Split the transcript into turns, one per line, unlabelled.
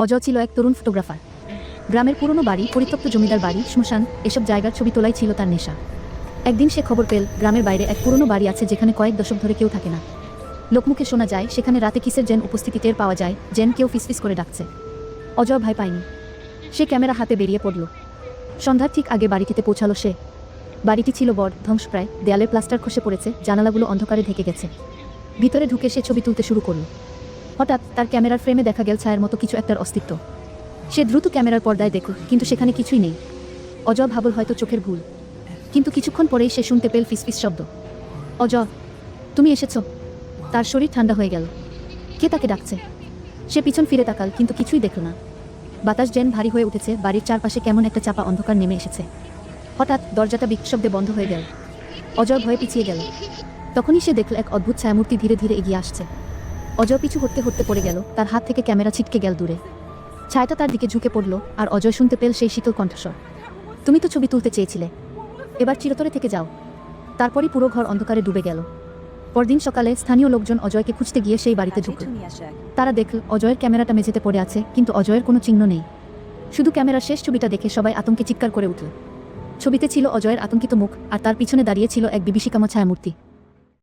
অজয় ছিল এক তরুণ ফটোগ্রাফার। গ্রামের পুরনো বাড়ি, পরিত্যক্ত জমিদার বাড়ি, শ্মশান, এসব জায়গার ছবি তোলাই ছিল তার নেশা। একদিন সে খবর পেল গ্রামের বাইরে এক পুরনো বাড়ি আছে যেখানে কয়েক দশক ধরে কেউ থাকে না। লোকমুখে শোনা যায় সেখানে রাতে কিসের যেন উপস্থিতি টের পাওয়া যায়, যেন কেউ ফিসফিস করে ডাকছে। অজয় ভয় পায়নি। সে ক্যামেরা হাতে বেরিয়ে পড়ল। সন্ধ্যার ঠিক আগে বাড়িটিতে পৌঁছালো সে। বাড়িটি ছিল বড়, ধ্বংসপ্রায়, দেয়ালের প্লাস্টার খসে পড়েছে, জানালাগুলো অন্ধকারে ঢেকে গেছে। ভিতরে ঢুকে সে ছবি তুলতে শুরু করল। হঠাৎ তার ক্যামেরার ফ্রেমে দেখা গেল ছায়ার মতো কিছু একটার অস্তিত্ব। সে দ্রুত ক্যামেরার পর্দায় দেখল, কিন্তু সেখানে কিছুই নেই। অজয় ভাবল হয়তো চোখের ভুল, কিন্তু কিছুক্ষণ পরেই সে শুনতে পেল ফিসফিস শব্দ। অজয়, তুমি এসেছো। তার শরীর ঠান্ডা হয়ে গেল। কে তাকে ডাকছে? সে পিছন ফিরে তাকাল, কিন্তু কিছুই দেখল না। বাতাস যেন ভারী হয়ে উঠেছে, বাড়ির চারপাশে কেমন একটা চাপা অন্ধকার নেমে এসেছে। হঠাৎ দরজাটা বিক্ষশব্দে বন্ধ হয়ে গেল। অজয় ভয়ে পিছিয়ে গেল। তখনই সে দেখল এক অদ্ভুত ছায়ামূর্তি ধীরে ধীরে এগিয়ে আসছে। অজয় পিছু হতে হতে পড়ে গেল, তার হাত থেকে ক্যামেরা ছিটকে গেল দূরে। ছায়াটা তার দিকে ঝুঁকে পড়ল, আর অজয় শুনতে পেল সেই শীতল কণ্ঠস্বর। তুমি তো ছবি তুলতে চেয়েছিলে, এবার চিরতরে থেকে যাও। তারপরই পুরো ঘর অন্ধকারে ডুবে গেল। পরদিন সকালে স্থানীয় লোকজন অজয়কে খুঁজতে গিয়ে সেই বাড়িতে ঢুকল। তারা দেখল অজয়ের ক্যামেরাটা মেঝেতে পড়ে আছে, কিন্তু অজয়ের কোনো চিহ্ন নেই। শুধু ক্যামেরার শেষ ছবিটা দেখে সবাই আতঙ্কে চিৎকার করে উঠল। ছবিতে ছিল অজয়ের আতঙ্কিত মুখ, আর তার পিছনে দাঁড়িয়ে ছিল এক বিভীষিকাময় ছায়ামূর্তি।